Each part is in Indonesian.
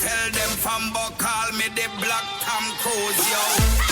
Tell them Fambo call me the Black Tom Cruise, yo.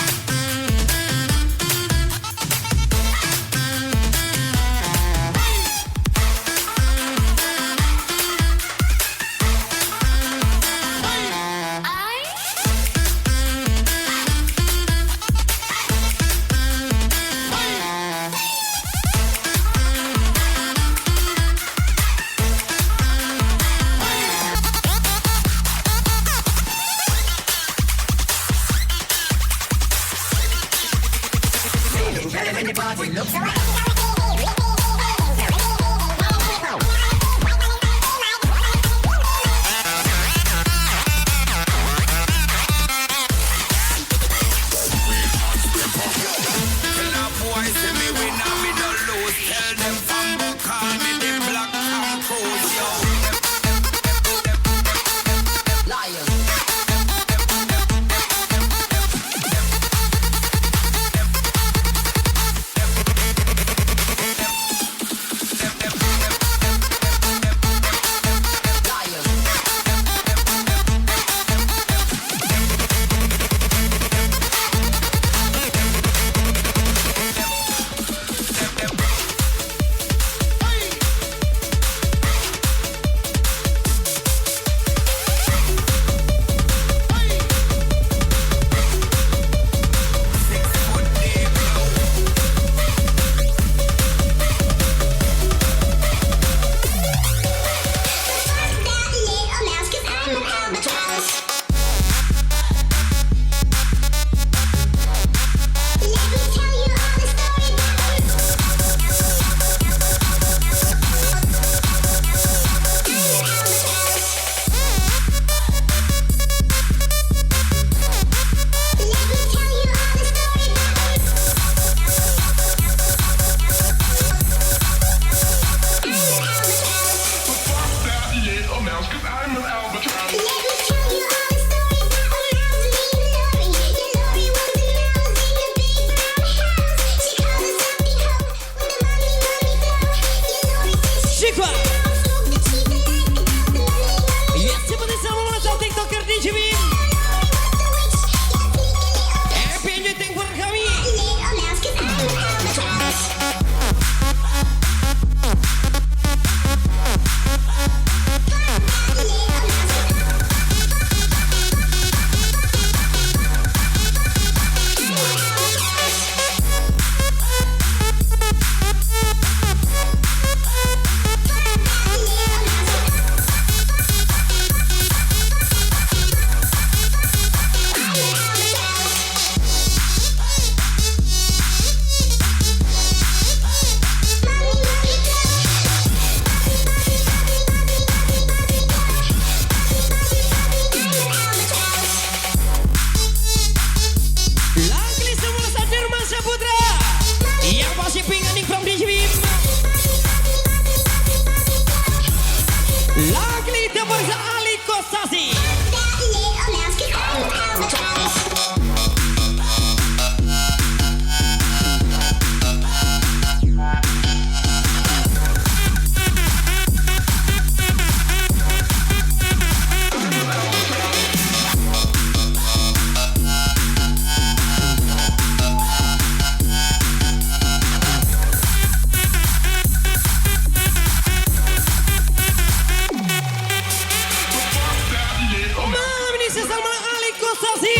Malam ini sesama Ali Kostasi.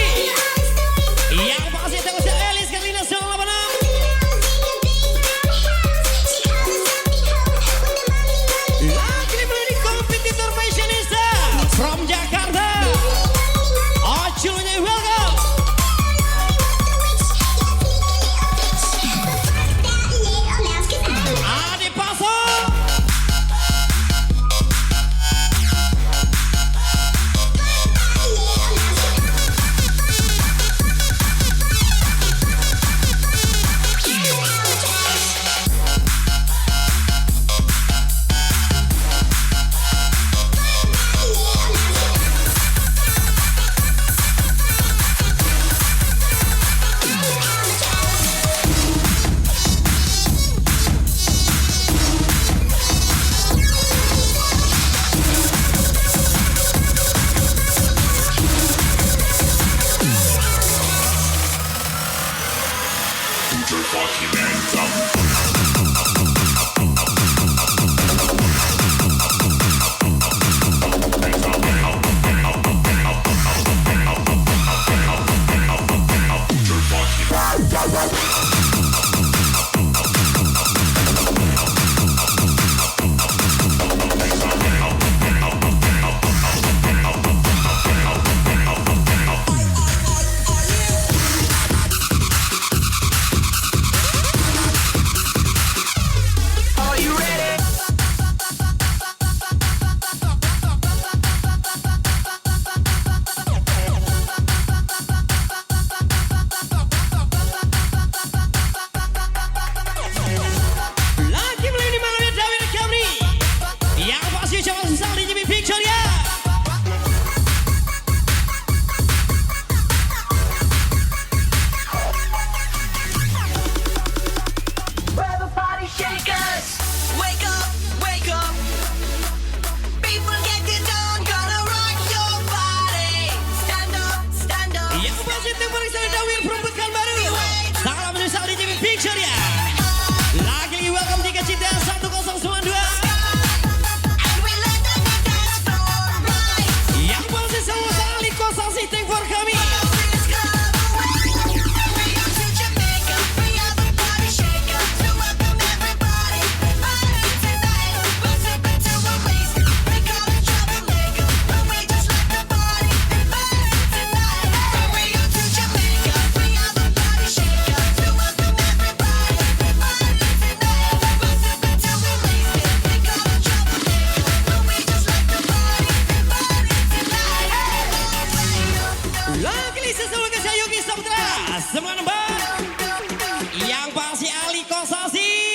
94 yang pasti Ali Kosasi.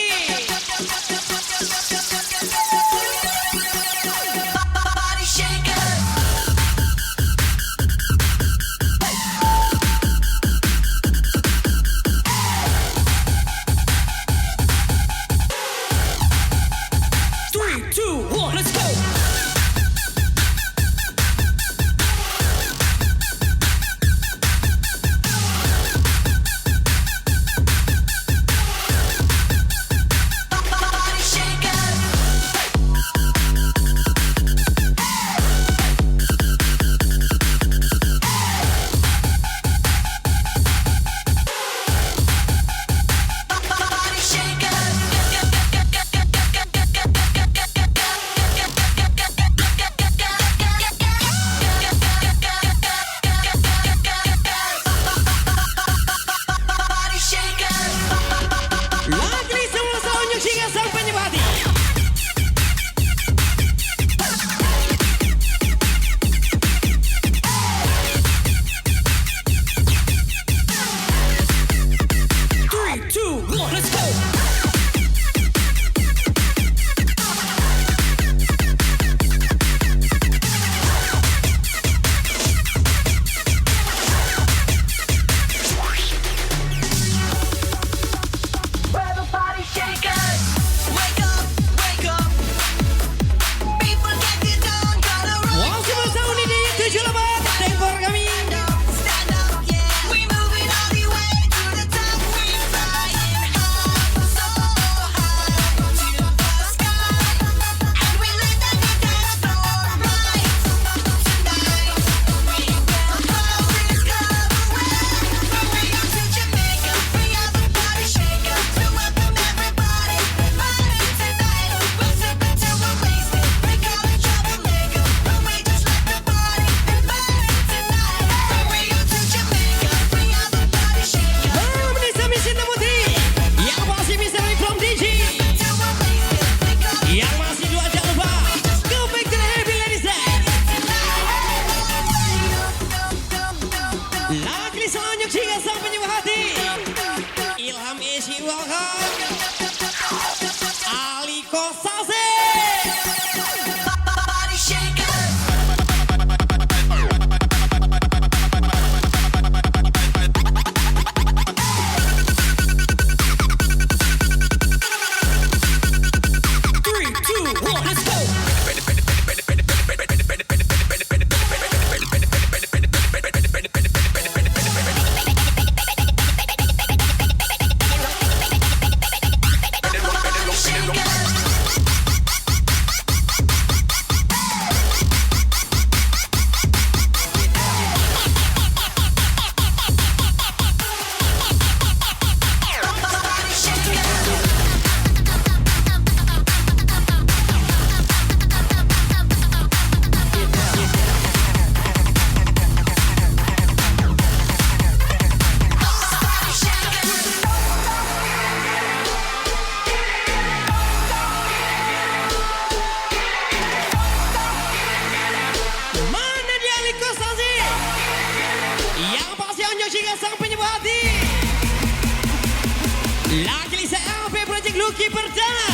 Lucky Perdana.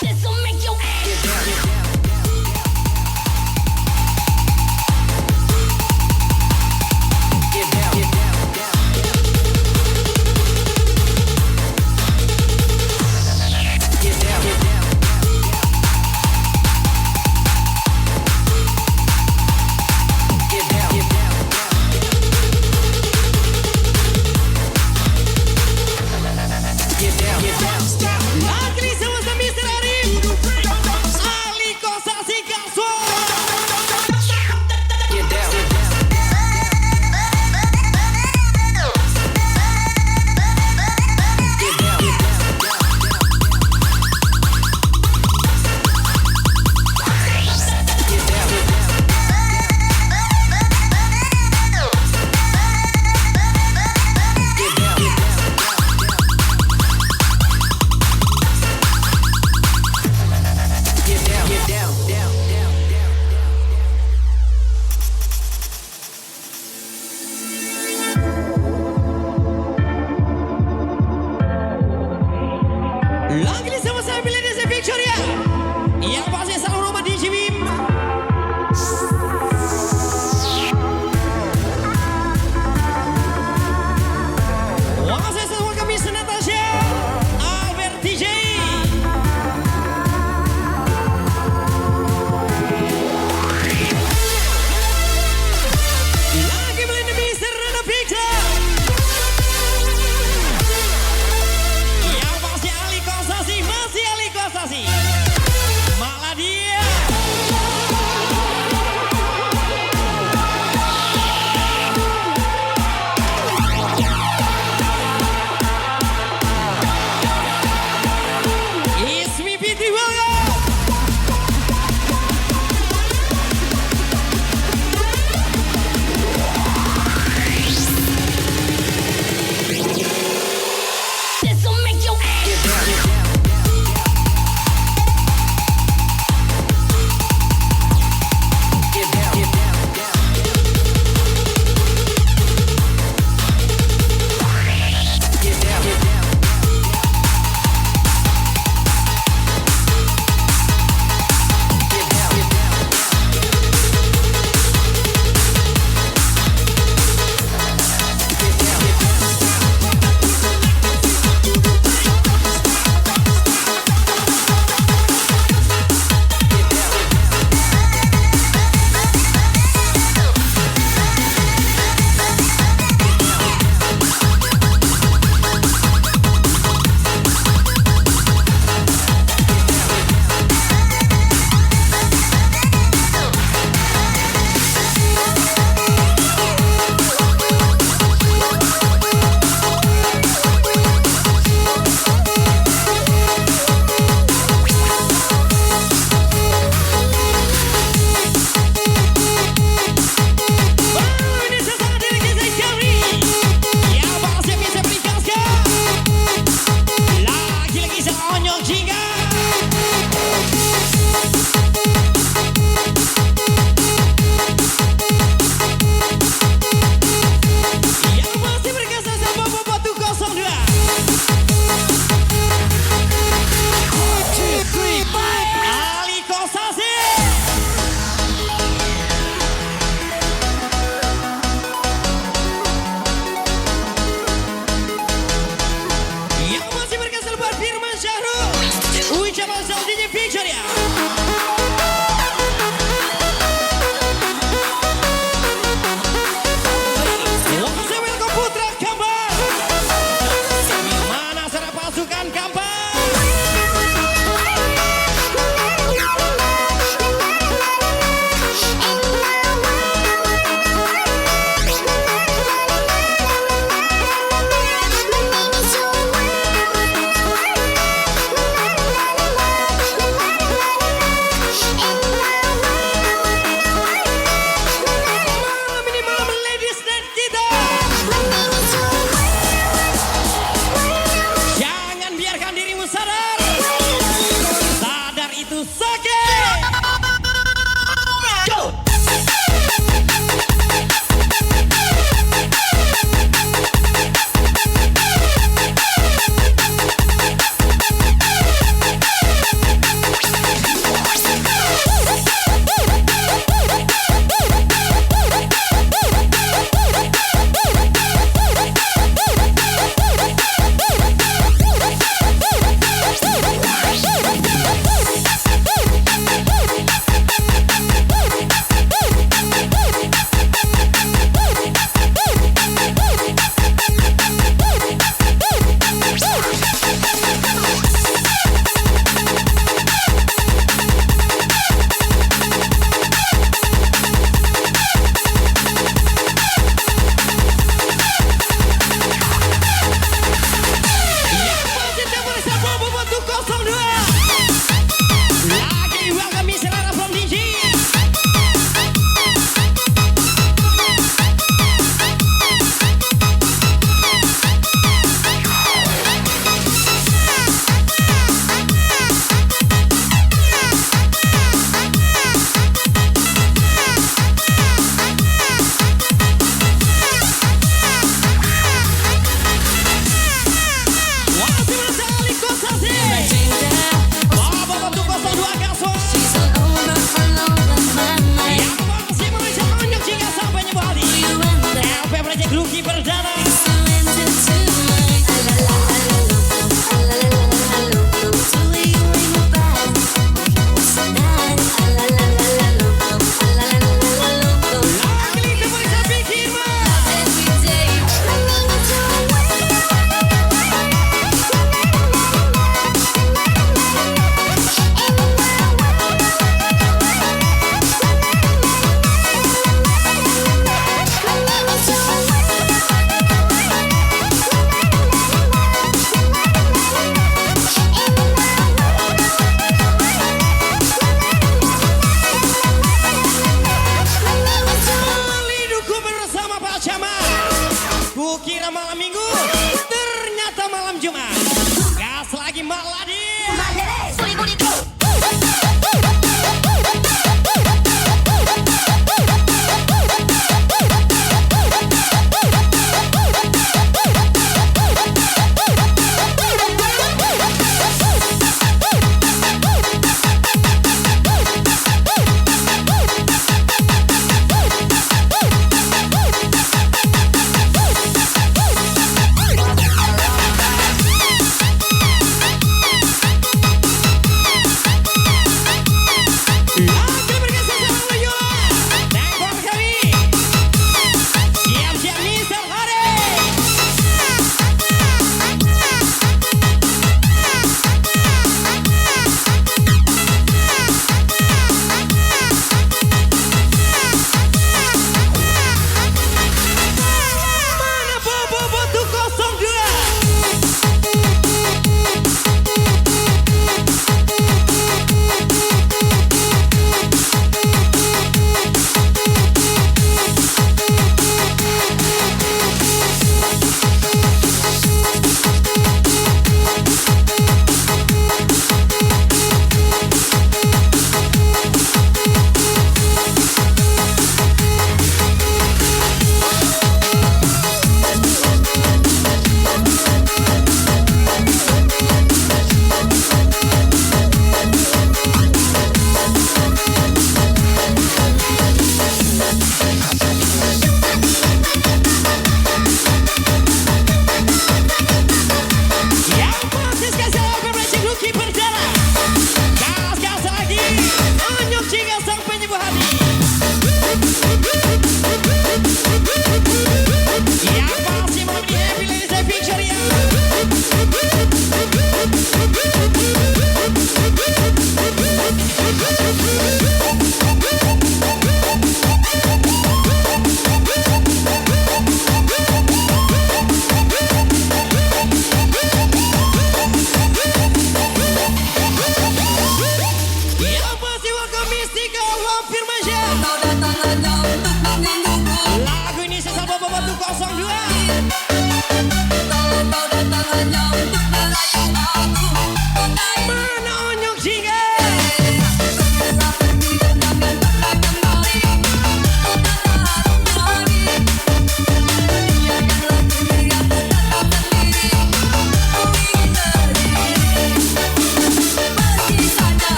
This'll make your ass get down, get down. Get down, get down, get down, get down. Get down, get down. Lagi sama saya Milenial Victoria. Yang pasti selalu rumah di Jibim. Wah, saya semua kami Natasha Albert DJ. Lagi Milenial Mister Rana Victor. Yang pasti Ali Kosasi, masih Ali Kosasi. Malah dia. Ismi Fitri Waga. This'll make your ass. Get down, get down. Get down, get down, down. Get down, get down. Get down, get down. Get down, get down. Get down, get down. Ini sesaat dari kisah Jauhi. Yang pasti bisa berikan. Lagi-lagi seonyong jingga. Yang masih berkesan sama Batu 02. Ali Kosasi. Yang masih berkesan buat Firman Syahrul. Ucapan selanjutnya Victoria. Langsung welcome Putra Kambar. Mana sana pasukan Kambar? Thank you.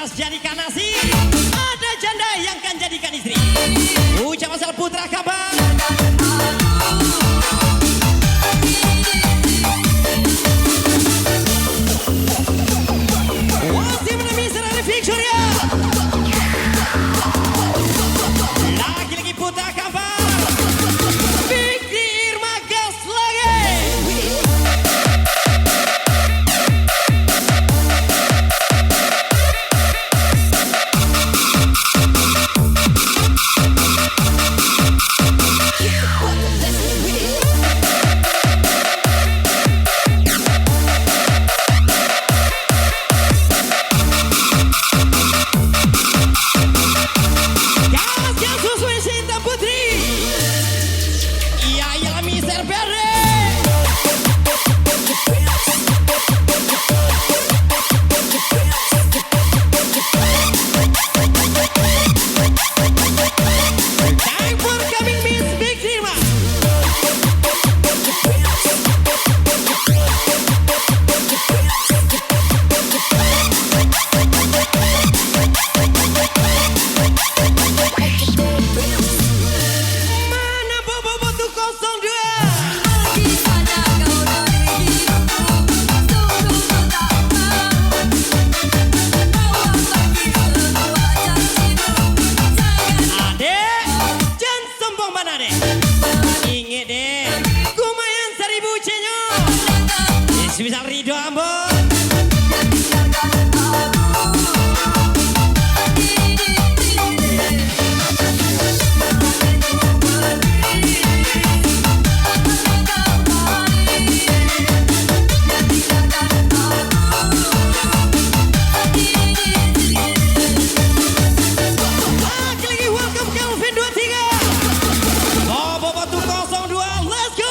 Mas jadikan nasi, ada janda yang kan jadikan istri. Ucap asal putra kabar. Masih menemui Serari Victoria. Lagi-lagi putra kabar. Fikri Irma gas lagi. Misal Ridho Ambon. Lagi-lagi welcome Kelvin 23. Bobo Batu 02, let's go.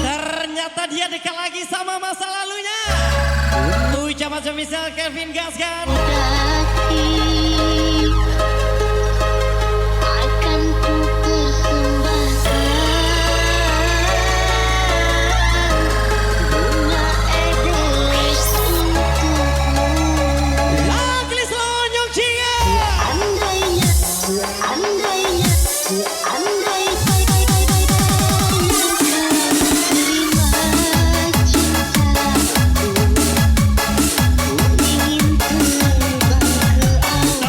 Ternyata dia dekat lagi sama masa lalunya. Ucapan semisal Kelvin gaskan. Akan ku persembahkan bunga edelweiss untukmu. Lagi selonyong cinga. Andainya terima cintaku, ku ingin terbang ke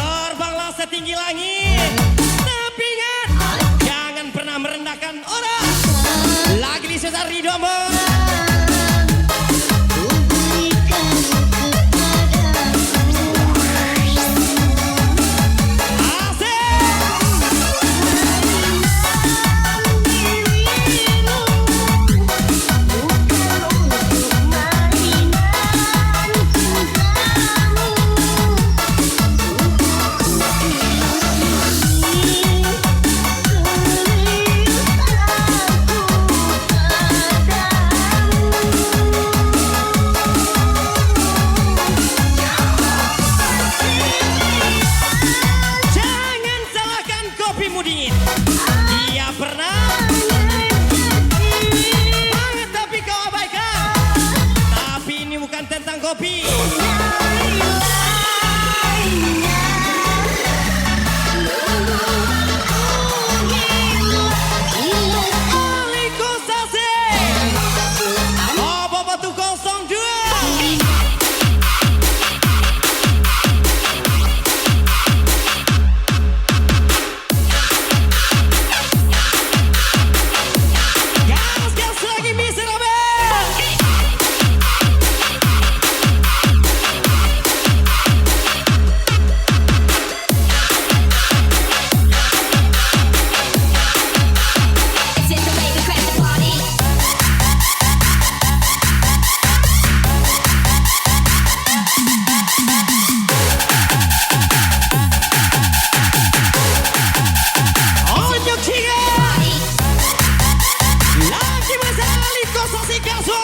kopi. Aliko Sasi. Apa batu 02. Gas lagi Mr. Abel. It's in the way we crash the party. Onyok Ciga. Lagi masalah Aliko Sasi Gaso.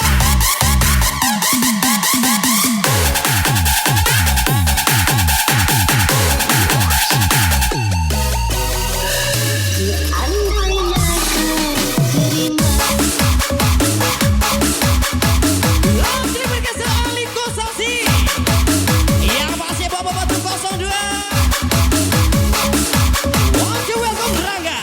Lagi bergeser Aliko Sasi. Yang pasti bawa batu 02. Want to welcome Rangga.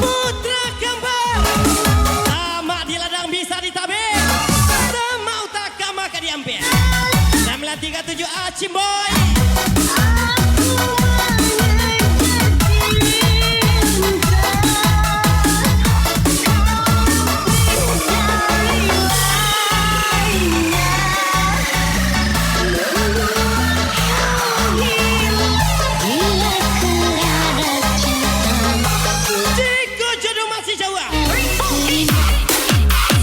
Putra kembar sama di ladang bisa ditabir, semau tak maka diambil. 937 Acimboy. Ciko jodoh masih jauh.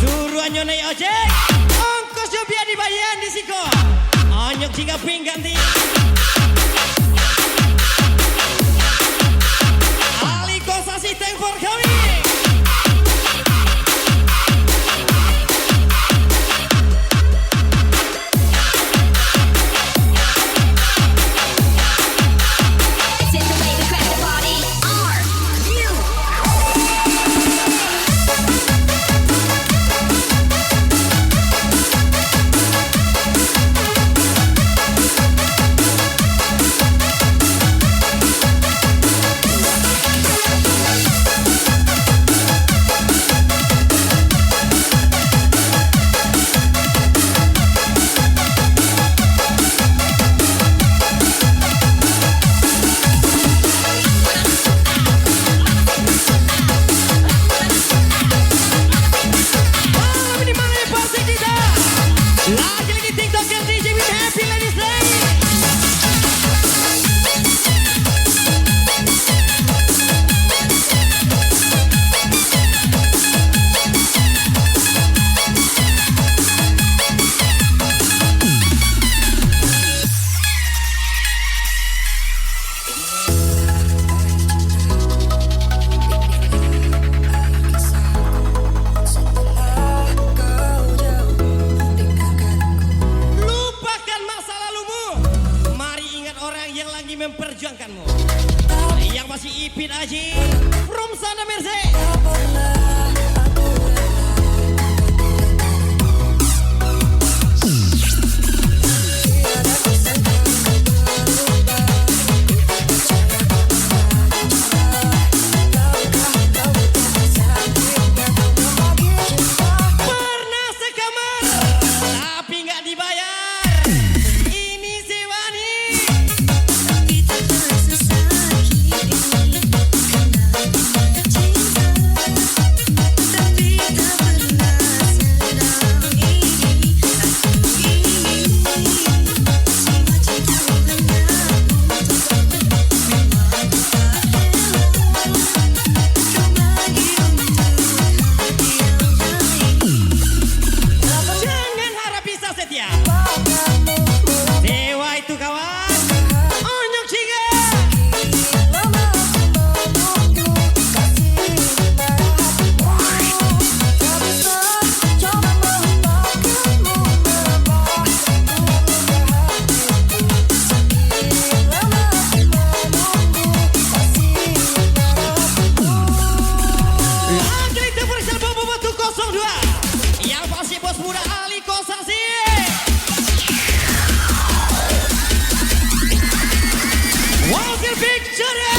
Suruh nyonai ojek, ongkos biar dibayar di Siko. Onyok Ciga ping ganti. Aliko Sasi thank for coming. It's in the way we crash the party. Are you? muda Ali Kosasi. Walker Victoria.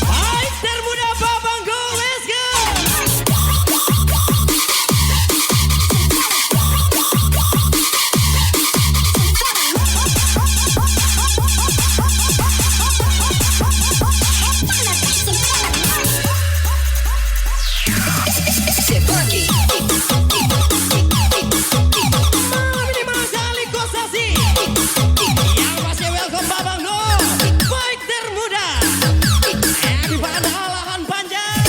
Fighter muda Babang Go, let's go. Malam ini Mas Ali Kosasi. Yang masih welcome Babang Go. Fighter muda. Di pada lahan panjang.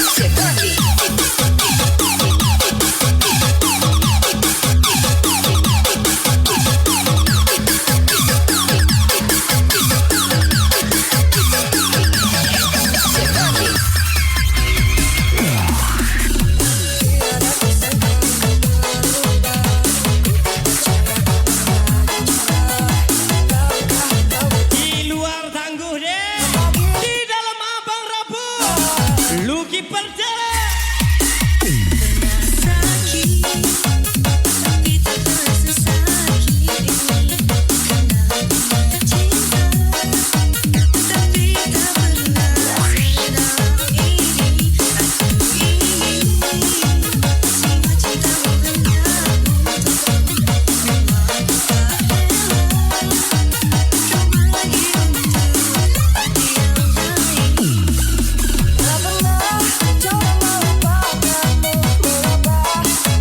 Di luar tangguh deh, di dalam abang rabu, Lucky Perjala.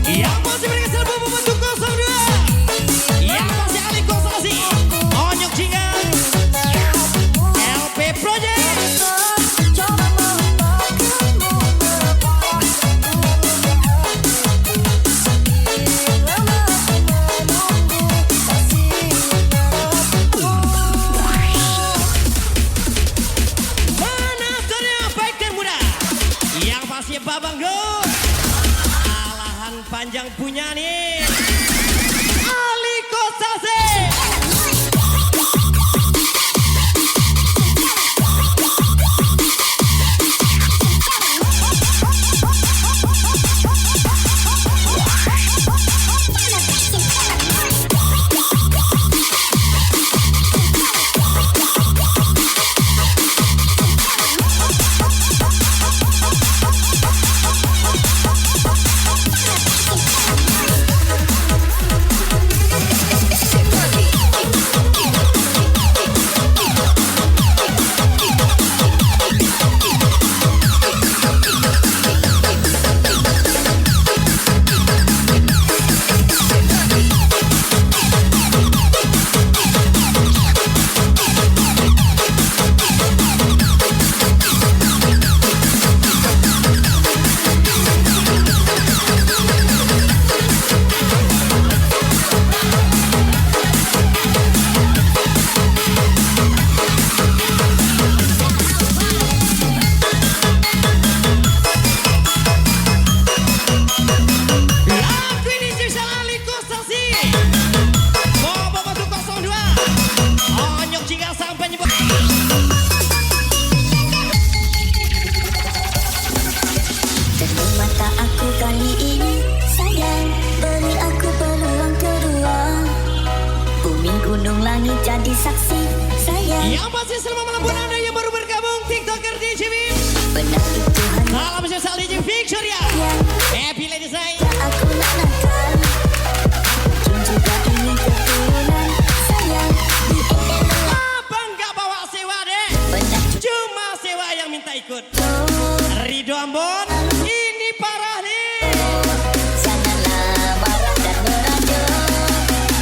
Yang masih bergeser bumbu bentuk 02. Yang masih Ali Kosasi, Onyok Jingan, LP Project. Mana saudara fighter muda? Yang pasti Babang Go. Alahan panjang punya nih. Ali Kosasi. Lagu ini spesial Ali Kosasi. Bobo bentuk 02. Onyok Jingan sang penyebut. Temukan mata aku kali ini, sayang, beri aku peluang kedua. Bumi, gunung, langit jadi saksi, sayang. Yang pasti selamat malam buat Anda yang baru bergabung TikToker di TV. Benar itu hanya Salam spesial DJ Victoria. Happy ladies night. aku nak nakal. Mungkin juga ingin keturunan, sayang. Di Abang gak bawa sewa deh. benar Cuma sewa yang minta ikut. oh, Ridho Ambon, ini parah nih. janganlah marah dan merajuk.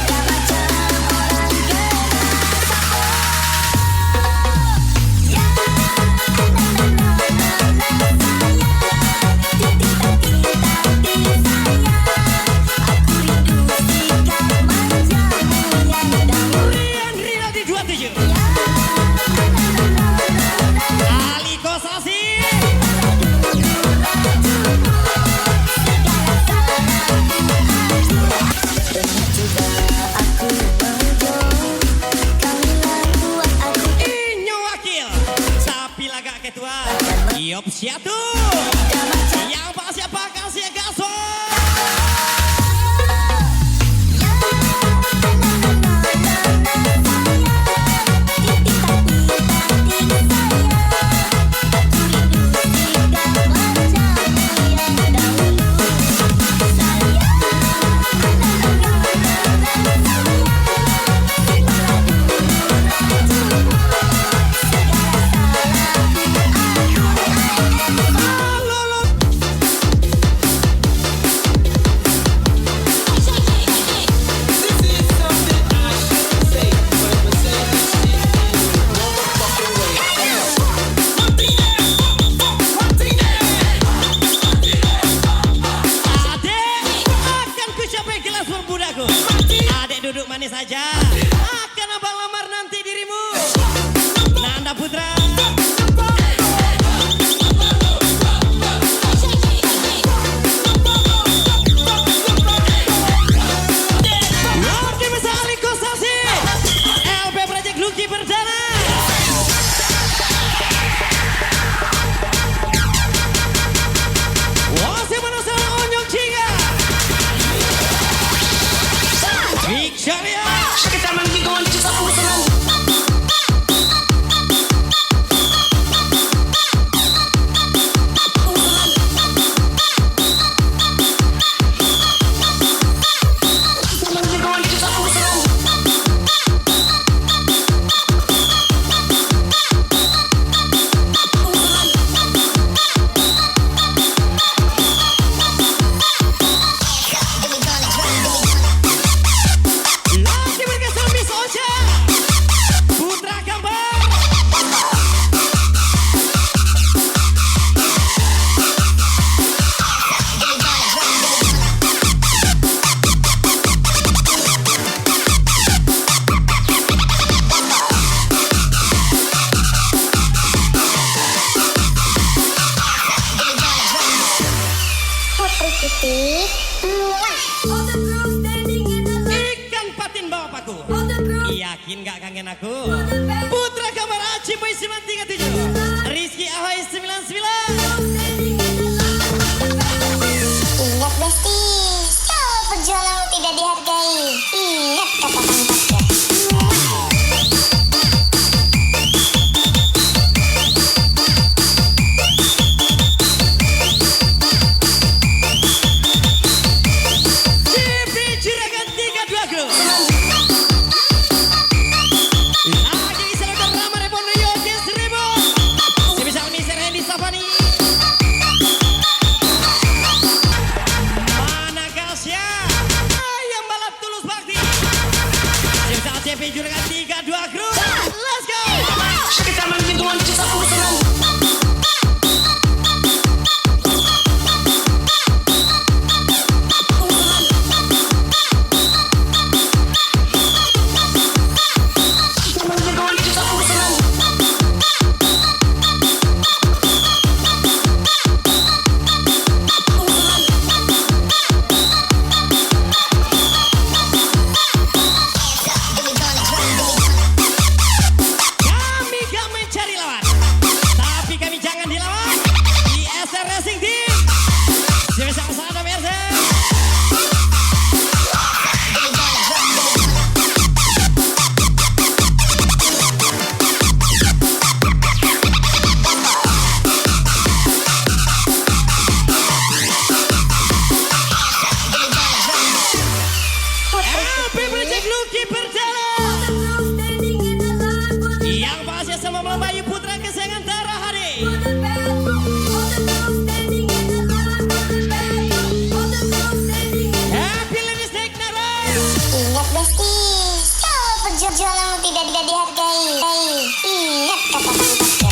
Tak macam orang kena. Ya, Tiup siatu. Yang pasti apa kasih gaso. Duduk manis saja, akan abang lamar nanti dirimu. Nanda Putra. Lucky Mesali Kosasi, LP Project Lucky Perdana. Wasi Manusia Onyok Ciga. Victoria. Kita menghitung kita urusan. Ikan patin bawa paku. Yakin gak kangen aku? Putra Gambar Aci Boy 937, Rizky Ahoy 99. Ingat Besti, kalau perjuanganmu tidak dihargai, ingat kata pantasnya. Juragan 32 Group. Let's go. Kita menghitung kita urusan. Bayu Putra kesayangan Tara Hari. Happy Ladies Night Narai. Ingat Besti, kalau perjuanganmu tidak dihargai, ingat kata pantasnya.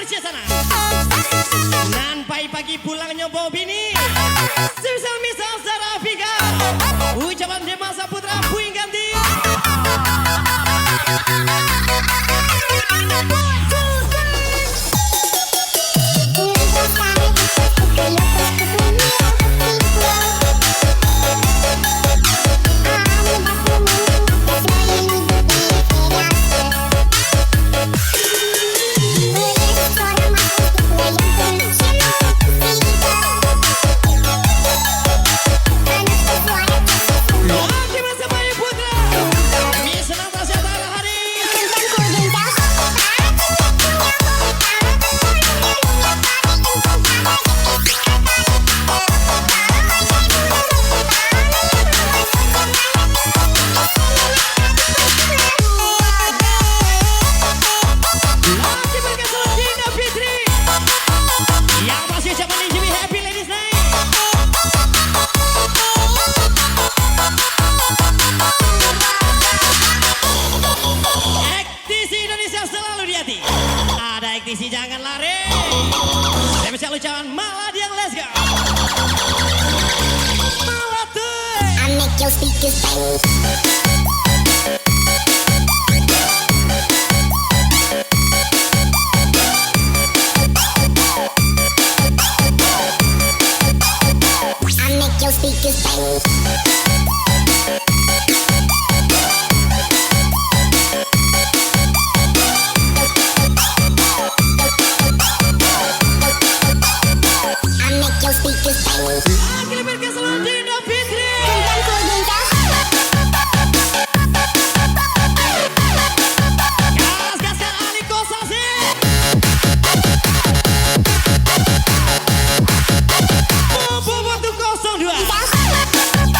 bersih sana. Nan pagi pulang nyoba bini. Semisal misal Sarafika. Ucapan Demas Saputra puing ganti. Oke masa Bayu Putra. Bisa lantas ya Tara Hari. Oke berkesan Dina Fitri. Yang masih siapa nih Jimmy Happy Ladies Night. Ektisi Indonesia selalu di hati. Ada ektisi jangan lari. Spesial ucapan Maladiang let's go. Malatuy. I make your speakers bang. I make your speakers bang. I make your speakers bang. Akhirnya berkesan Dina Fitri. Gas-gaskan Ali Kosasi. Bumbu Batu 02.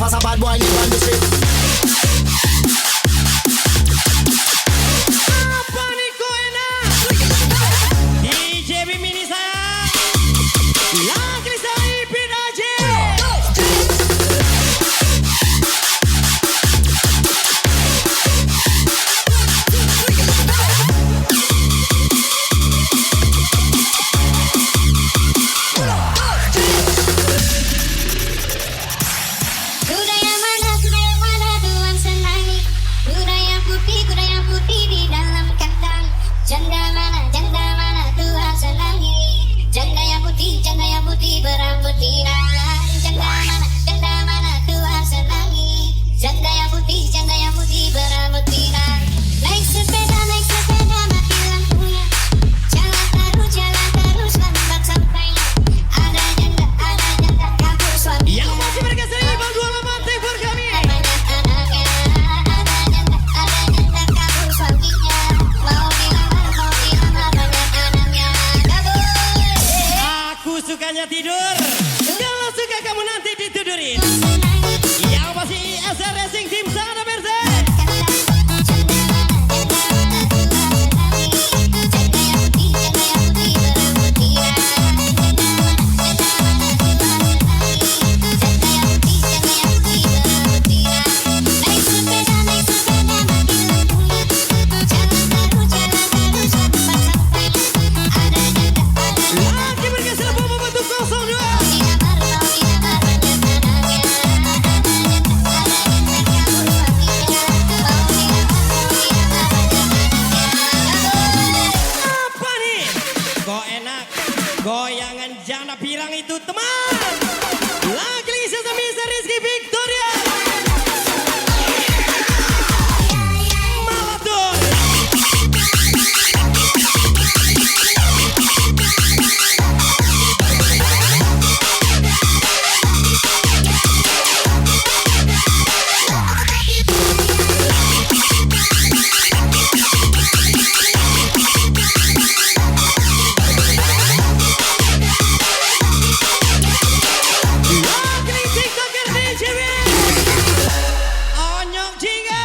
as a bad boy live on the street. Apa nih kok enak? DJ Bimini sayang. Lagi saya ipin aja. Budaya mana Tuhan senangi. Budaya putih di dalam kantang. Janda mana Tuhan senangi. Janda yang putih berambut pirang. Janda mana Tuhan senangi. Janda yang putih berambut pirang. Naik sepeda mati lampunya. Jalan terus lambat sampainya. Ada janda kabur suami. Yang masih berkesan di bang 28 tebur kami. Banyak anaknya, ada janda kabur suaminya. Mau dilamar banyak anaknya. Kabur. Aku sukanya tidur. Kalau suka kamu nanti ditidurin. Yang pasti SR Racing Team sana Berze. Lagi bergeser bobo bentuk 02. Apa nih? Kok enak? Goyangan jana pirang itu teman. Lagi sesama Rizky Victoria. Maladon. Lagi TikToker DJW. Onyok jingga.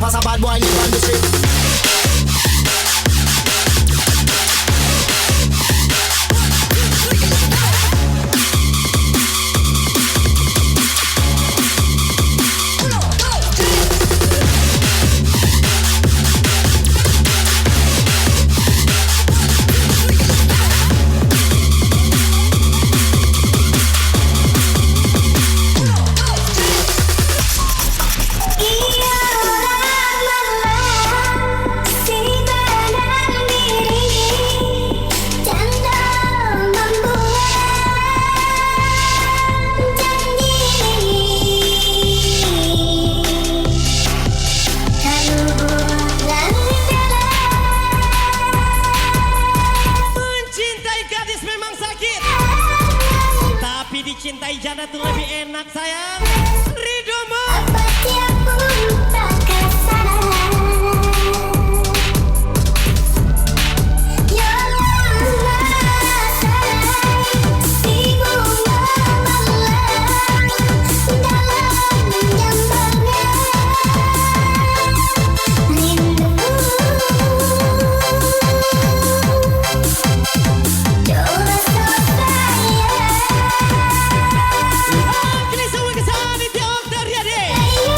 As a bad boy live on the street. Iya orang si benar diri. Janda membuat janji. Kalau bulan Mencintai gadis memang sakit, tapi dicintai janda tuh lebih enak sayang. Ridomo. pasti aku tak kesana. Ya si bunga malam dalam jambangnya. Rindu coba saya. Lagi semua kesana di tiok dari adik. Ayo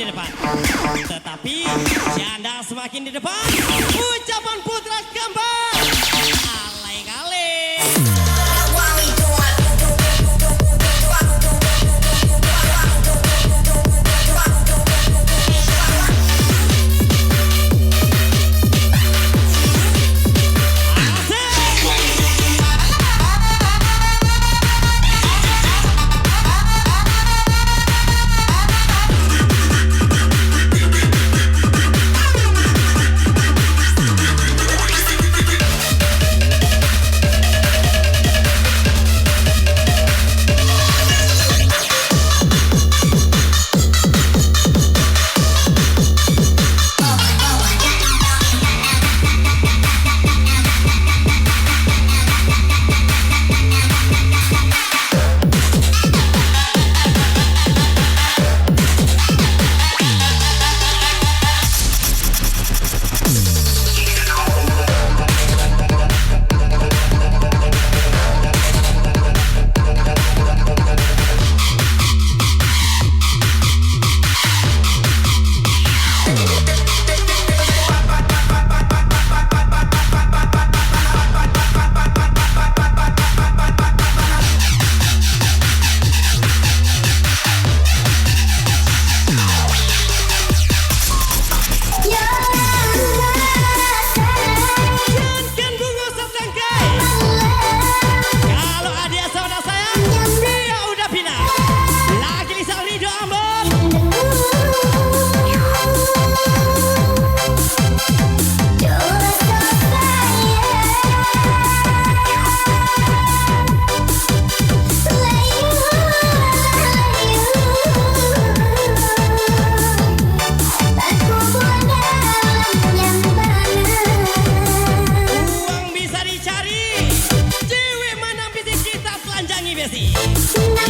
di depan. Tetapi janda semakin di depan. Ucapan putra kembar. Alay kali.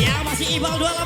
Yang masih ibal 28